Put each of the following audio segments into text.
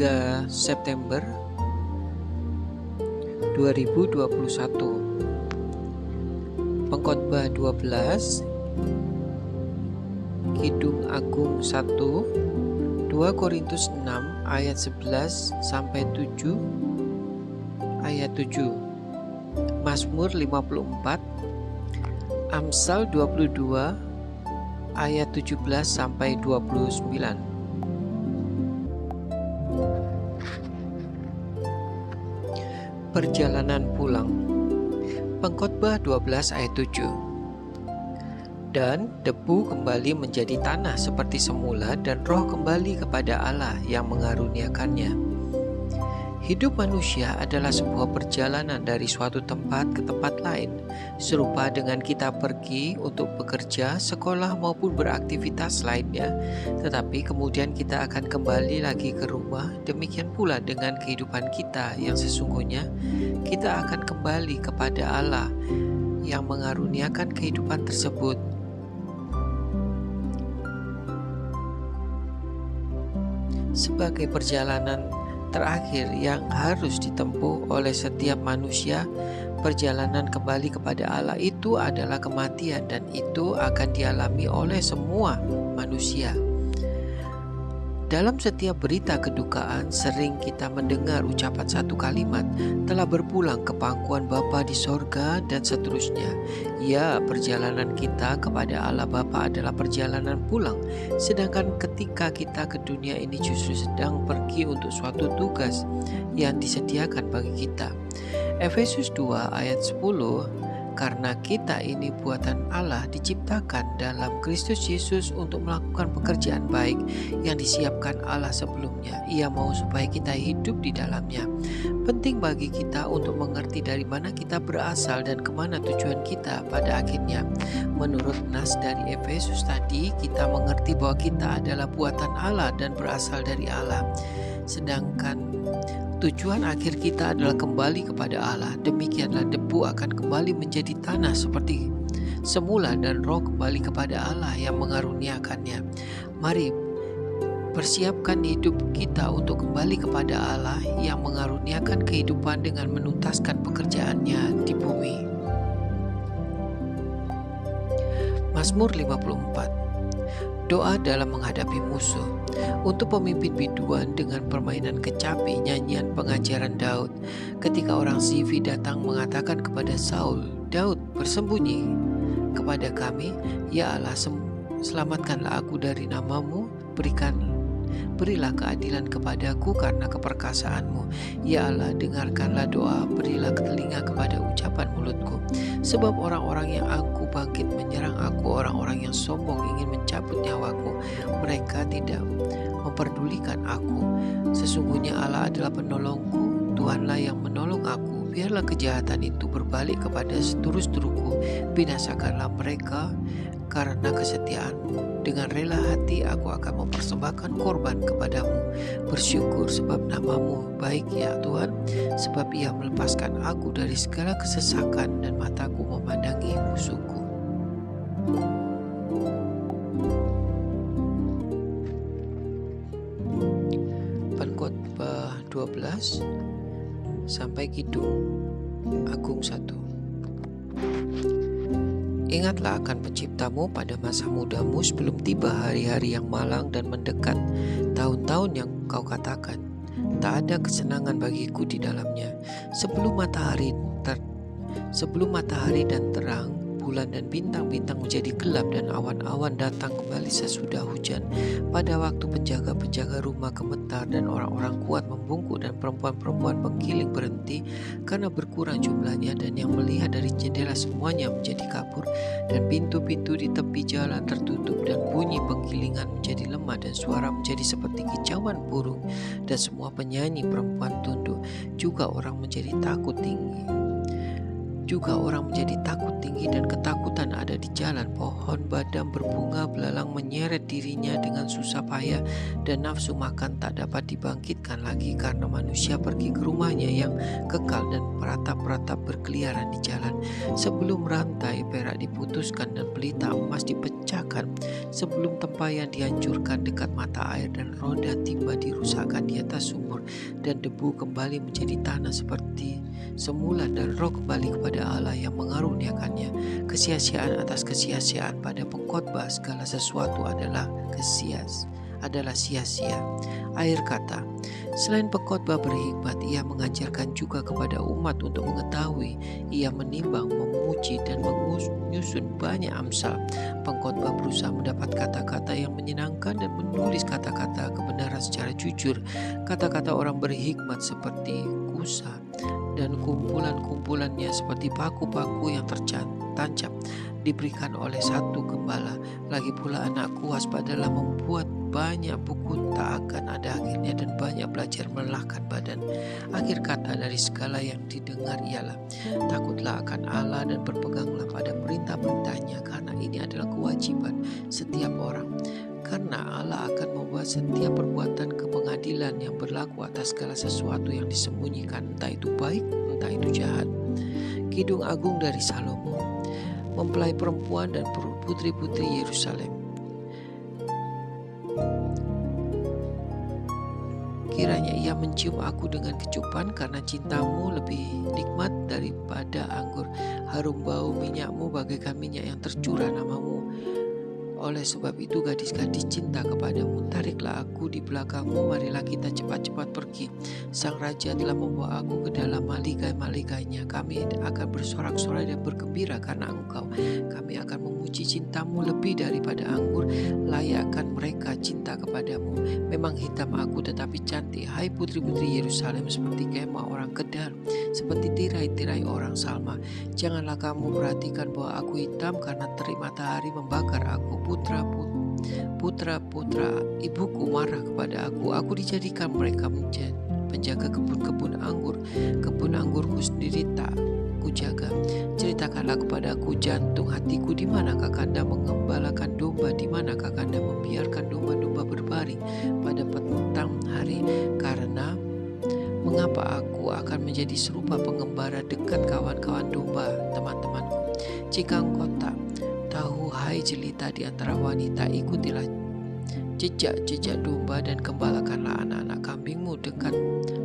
3 September 2021. Pengkhotbah 12, Kidung Agung 1, 2 Korintus 6 ayat 11 sampai 7 ayat 7, Mazmur 54, Amsal 22 ayat 17 sampai 29. Perjalanan pulang. Pengkhotbah 12 ayat 7. Dan debu kembali menjadi tanah seperti semula, dan roh kembali kepada Allah yang mengaruniakannya. Hidup manusia adalah sebuah perjalanan dari suatu tempat ke tempat lain, serupa dengan kita pergi untuk bekerja, sekolah maupun beraktivitas lainnya, tetapi kemudian kita akan kembali lagi ke rumah. Demikian pula dengan kehidupan kita yang sesungguhnya, kita akan kembali kepada Allah yang mengaruniakan kehidupan tersebut. Sebagai perjalanan terakhir yang harus ditempuh oleh setiap manusia, perjalanan kembali kepada Allah itu adalah kematian, dan itu akan dialami oleh semua manusia. Dalam setiap berita kedukaan, sering kita mendengar ucapan satu kalimat, telah berpulang ke pangkuan Bapa di sorga, dan seterusnya. Ya, perjalanan kita kepada Allah Bapa adalah perjalanan pulang, sedangkan ketika kita ke dunia ini justru sedang pergi untuk suatu tugas yang disediakan bagi kita. Efesus 2 ayat 10, karena kita ini buatan Allah, diciptakan dalam Kristus Yesus untuk melakukan pekerjaan baik yang disiapkan Allah sebelumnya. Ia mau supaya kita hidup di dalamnya. Penting bagi kita untuk mengerti dari mana kita berasal dan kemana tujuan kita pada akhirnya. Menurut nas dari Efesus tadi, kita mengerti bahwa kita adalah buatan Allah dan berasal dari Allah. Sedangkan tujuan akhir kita adalah kembali kepada Allah. Demikianlah debu akan kembali menjadi tanah seperti semula, dan roh kembali kepada Allah yang mengaruniakannya. Mari persiapkan hidup kita untuk kembali kepada Allah yang mengaruniakan kehidupan dengan menuntaskan pekerjaannya di bumi. Mazmur 54. Doa dalam menghadapi musuh. Untuk pemimpin biduan dengan permainan kecapi, nyanyian pengajaran Daud. Ketika orang Zifi datang mengatakan kepada Saul, Daud, bersembunyi kepada kami, ya Allah, selamatkanlah aku dari namamu, berilah keadilan kepadaku karena keperkasaanmu. Ya Allah, dengarkanlah doa, berilah telinga kepada ucapan mulutku. Sebab orang-orang yang aku bangkit menyerang aku, orang-orang yang sombong ingin mencabut nyawaku. Mereka tidak memperdulikan aku. Sesungguhnya Allah adalah penolongku, Tuhanlah yang menolong aku. Biarlah kejahatan itu berbalik kepada seteru-seteruku, binasakanlah mereka karena kesetiaanmu. Dengan rela hati aku akan mempersembahkan korban kepadamu. Bersyukur sebab namamu baik ya Tuhan, sebab ia melepaskan aku dari segala kesesakan dan mataku memandangi musuhku. Pengkhotbah 12 sampai Kidung Agung 1. Ingatlah akan penciptamu pada masa mudamu, sebelum tiba hari-hari yang malang dan mendekat tahun-tahun yang kau katakan, tak ada kesenangan bagiku di dalamnya. Sebelum matahari dan terang, bulan dan bintang-bintang menjadi gelap, dan awan-awan datang kembali sesudah hujan. Pada waktu penjaga-penjaga rumah gemetar dan orang-orang kuat membungkuk dan perempuan-perempuan penggiling berhenti karena berkurang jumlahnya, dan yang melihat dari jendela semuanya menjadi kabur, dan pintu-pintu di tepi jalan tertutup, dan bunyi penggilingan menjadi lemah, dan suara menjadi seperti kicauan burung, dan semua penyanyi perempuan tunduk. Juga orang menjadi takut tinggi dan ketakutan ada di jalan. Pohon badam berbunga belalang menyeret dirinya dengan susah payah, dan nafsu makan tak dapat dibangkitkan lagi karena manusia pergi ke rumahnya yang kekal, dan peratap-peratap berkeliaran di jalan. Sebelum rantai perak diputuskan dan pelita emas dipecah dipecahkan, sebelum tempayan dihancurkan dekat mata air dan roda timba dirusakkan di atas sumur, dan debu kembali menjadi tanah seperti semula, dan roh kembali kepada Allah yang mengaruniakannya. Kesia-siaan atas kesia-siaan pada pengkhotbah segala sesuatu adalah sia-sia. Akhir kata, selain pengkhotbah berhikmat, ia mengajarkan juga kepada umat untuk mengetahui. Ia menimbang, memuji, dan menyusun banyak amsal. Pengkhotbah berusaha mendapat kata-kata yang menyenangkan dan menulis kata-kata kebenaran secara jujur. Kata-kata orang berhikmat seperti kusa, dan kumpulan-kumpulannya seperti paku-paku yang tancap diberikan oleh satu gembala. Lagi pula anakku, waspadalah membuat banyak buku, tak akan ada akhirnya, dan banyak belajar melelahkan badan. Akhir kata dari segala yang didengar ialah, takutlah akan Allah dan berpeganglah pada perintah-perintahnya, karena ini adalah kewajiban setiap orang. Karena Allah akan membuat setiap perbuatan kepengadilan yang berlaku atas segala sesuatu yang disembunyikan, entah itu baik, entah itu jahat. Kidung Agung dari Salomo. Mempelai perempuan dan putri-putri Yerusalem. Kiranya ia mencium aku dengan kecupan, karena cintamu lebih nikmat daripada anggur. Harum bau minyakmu bagaikan minyak yang tercurah namamu. Oleh sebab itu gadis-gadis cinta kepadamu. Tariklah aku di belakangmu, marilah kita cepat-cepat pergi. Sang Raja telah membawa aku ke dalam maligai-maligainya. Kami akan bersorak-sorai dan bergembira karena engkau. Kami akan memuji cintamu lebih daripada anggur. Layakkan mereka cinta kepadamu. Memang hitam aku tetapi cantik. Hai putri-putri Yerusalem, seperti kemah orang Kedar, seperti tirai-tirai orang Salma. Janganlah kamu perhatikan bahwa aku hitam, karena terik matahari membakar aku. Putra-putra ibuku marah kepada aku. Aku dijadikan mereka menjadi penjaga kebun-kebun anggur. Kebun anggurku sendiri tak kujaga. Ceritakanlah kepadaku jantung hatiku, di manakah Kakanda mengembalakan domba, di manakah Kakanda membiarkan domba-domba berbaring pada petang hari. Karena mengapa aku akan menjadi serupa pengembara dekat kawan-kawan domba teman-temanku? Jika engkau tak tahu, hai jelita di antara wanita, ikutilah jejak-jejak domba dan gembalakanlah anak-anak kambingmu dekat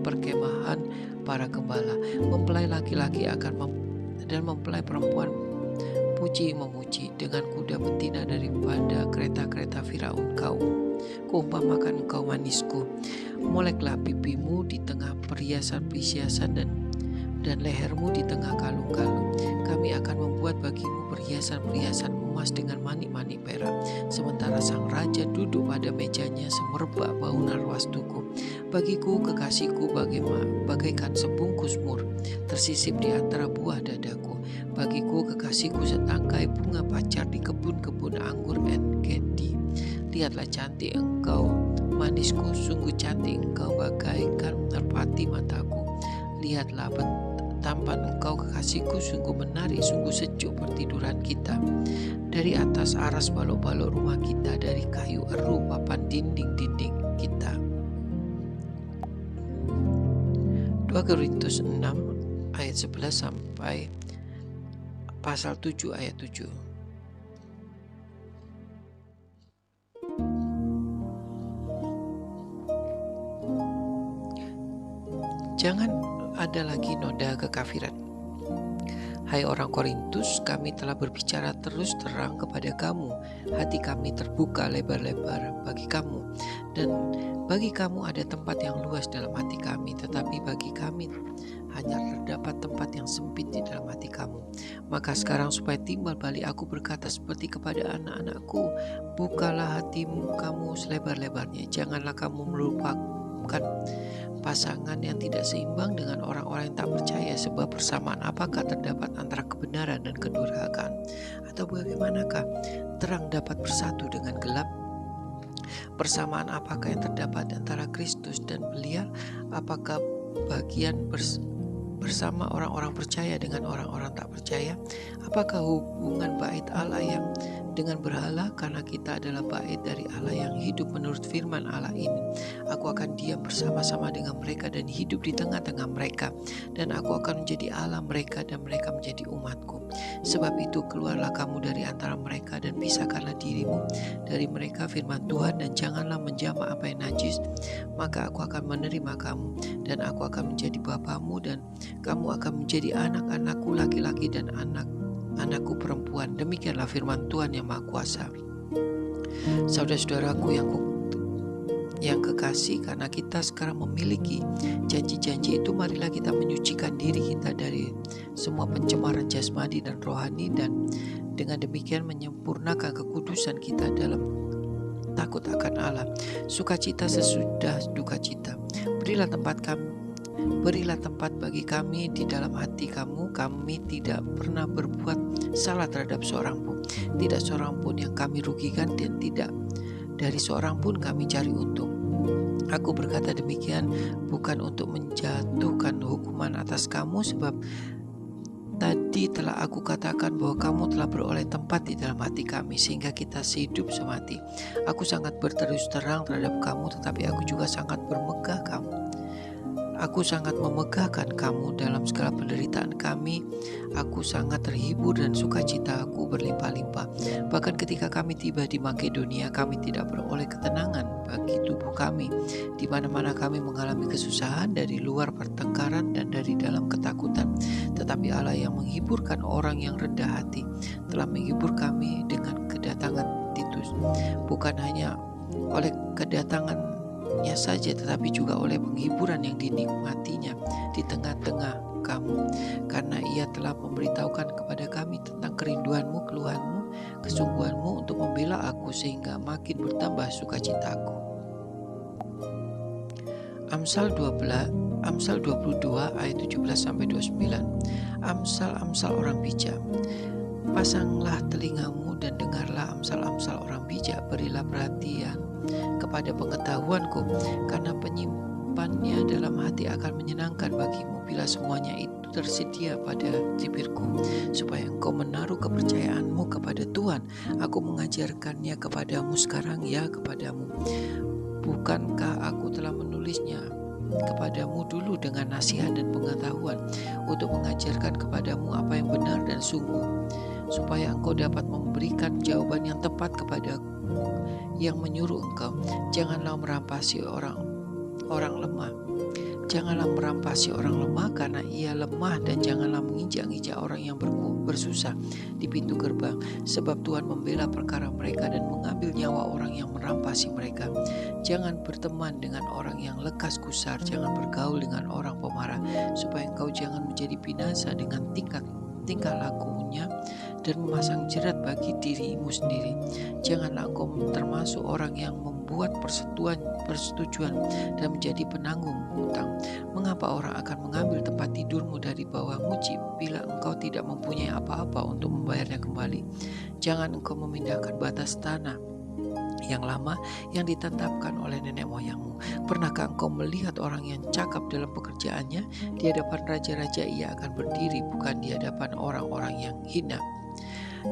perkemahan para gembala. Mempelai laki-laki dan mempelai perempuan memuji dengan kuda betina daripada kereta-kereta Firaun. Kuumpamakan engkau manisku, moleklah pipimu di tengah perhiasan-perhiasan dan lehermu di tengah kalung-kalung. Kami akan membuat bagimu perhiasan-perhiasan emas dengan manik-manik perak. Sementara sang raja duduk pada mejanya, semerbak bau narwastuku. Bagiku kekasihku bagaikan sebungkus mur tersisip di antara buah dadaku. Bagiku kekasihku setangkai bunga pacar di kebun-kebun anggur En-Gedi. Lihatlah cantik engkau manisku, sungguh cantik engkau bagaikan merpati mataku. Lihatlah tampan engkau kekasihku, sungguh menarik, sungguh sejuk pertiduran kita. Dari atas aras balok-balok rumah kita, dari kayu eru papan dinding-dinding kita. 2 Korintus 6 ayat 11 sampai pasal 7 ayat 7. Jangan ada lagi noda kekafiran. Hai orang Korintus, kami telah berbicara terus terang kepada kamu. Hati kami terbuka lebar-lebar bagi kamu, dan bagi kamu ada tempat yang luas dalam hati kami, tetapi bagi kami hanya terdapat tempat yang sempit di dalam hati kamu. Maka sekarang supaya timbal balik, aku berkata seperti kepada anak-anakku, bukalah hatimu kamu selebar-lebarnya. Janganlah kamu melupakan pasangan yang tidak seimbang dengan orang-orang yang tak percaya. Sebab persamaan apakah terdapat antara kebenaran dan kedurhakaan? Atau bagaimanakah terang dapat bersatu dengan gelap? Persamaan apakah yang terdapat antara Kristus dan Belial? Apakah bagian bersama orang-orang percaya dengan orang-orang tak percaya? Apakah hubungan bait Allah yang dengan berhala? Karena kita adalah bait dari Allah yang hidup menurut firman Allah ini. Aku akan diam bersama-sama dengan mereka dan hidup di tengah-tengah mereka, dan aku akan menjadi Allah mereka dan mereka menjadi umatku. Sebab itu keluarlah kamu dari antara mereka dan pisahkanlah dirimu dari mereka, firman Tuhan, dan janganlah menjamah apa yang najis. Maka aku akan menerima kamu, dan aku akan menjadi bapamu, dan kamu akan menjadi anak-anakku laki-laki dan anak-anakku perempuan. Demikianlah firman Tuhan yang Maha Kuasa. Saudara-saudaraku yang kekasih, karena kita sekarang memiliki janji-janji itu, marilah kita menyucikan diri kita dari semua pencemaran jasmani dan rohani, dan dengan demikian menyempurnakan kekudusan kita dalam takut akan Allah. Sukacita sesudah duka cita. Berilah tempat bagi kami di dalam hati kamu. Kami tidak pernah berbuat salah terhadap seorang pun. Tidak seorang pun yang kami rugikan, dan tidak dari seorang pun kami cari untung. Aku berkata demikian bukan untuk menjatuhkan hukuman atas kamu, sebab tadi telah aku katakan bahwa kamu telah beroleh tempat di dalam hati kami, sehingga kita sehidup semati. Aku sangat berterus terang terhadap kamu, tetapi aku juga sangat bermegah kamu. Aku sangat memegahkan kamu dalam segala penderitaan kami. Aku sangat terhibur dan sukacitaku berlimpah-limpah. Bahkan ketika kami tiba di Makedonia, kami tidak beroleh ketenangan bagi tubuh kami. Di mana-mana kami mengalami kesusahan, dari luar pertengkaran dan dari dalam ketakutan. Tetapi Allah yang menghiburkan orang yang rendah hati telah menghibur kami dengan kedatangan Titus. Bukan hanya oleh kedatangannya saja, tetapi juga oleh penghiburan yang dinikmatinya di tengah-tengah kamu, karena ia telah memberitahukan kepada kami tentang kerinduanmu, keluhanmu, kesungguhanmu untuk membela aku, sehingga makin bertambah sukacitaku. Amsal 22 ayat 17-29. Amsal orang bijak. Pasanglah telingamu dan dengarlah amsal-amsal orang bijak. Berilah perhatian kepada pengetahuanku, karena penyimpannya dalam hati akan menyenangkan bagimu bila semuanya itu tersedia pada bibirku, supaya engkau menaruh kepercayaanmu kepada Tuhan. Aku mengajarkannya kepadamu sekarang, ya kepadamu. Bukankah aku telah menulisnya kepadamu dulu dengan nasihat dan pengetahuan, untuk mengajarkan kepadamu apa yang benar dan sungguh, supaya engkau dapat memberikan jawaban yang tepat kepada yang menyuruh engkau. Janganlah merampasi orang lemah. Janganlah merampasi orang lemah, karena ia lemah, dan janganlah menginjak-injak orang yang bersusah di pintu gerbang, sebab Tuhan membela perkara mereka dan mengambil nyawa orang yang merampasi mereka. Jangan berteman dengan orang yang lekas gusar, jangan bergaul dengan orang pemarah, supaya engkau jangan menjadi binasa dengan tingkah lakunya dan memasang jerat bagi dirimu sendiri. Janganlah engkau termasuk orang yang membuat persetujuan dan menjadi penanggung hutang. Mengapa orang akan mengambil tempat tidurmu dari bawahmu bila engkau tidak mempunyai apa-apa untuk membayarnya kembali? Jangan engkau memindahkan batas tanah yang lama yang ditetapkan oleh nenek moyangmu. Pernahkah engkau melihat orang yang cakap dalam pekerjaannya? Di hadapan raja-raja ia akan berdiri, bukan di hadapan orang-orang yang hina.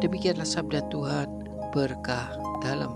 Demikianlah sabda Tuhan, berkah dalam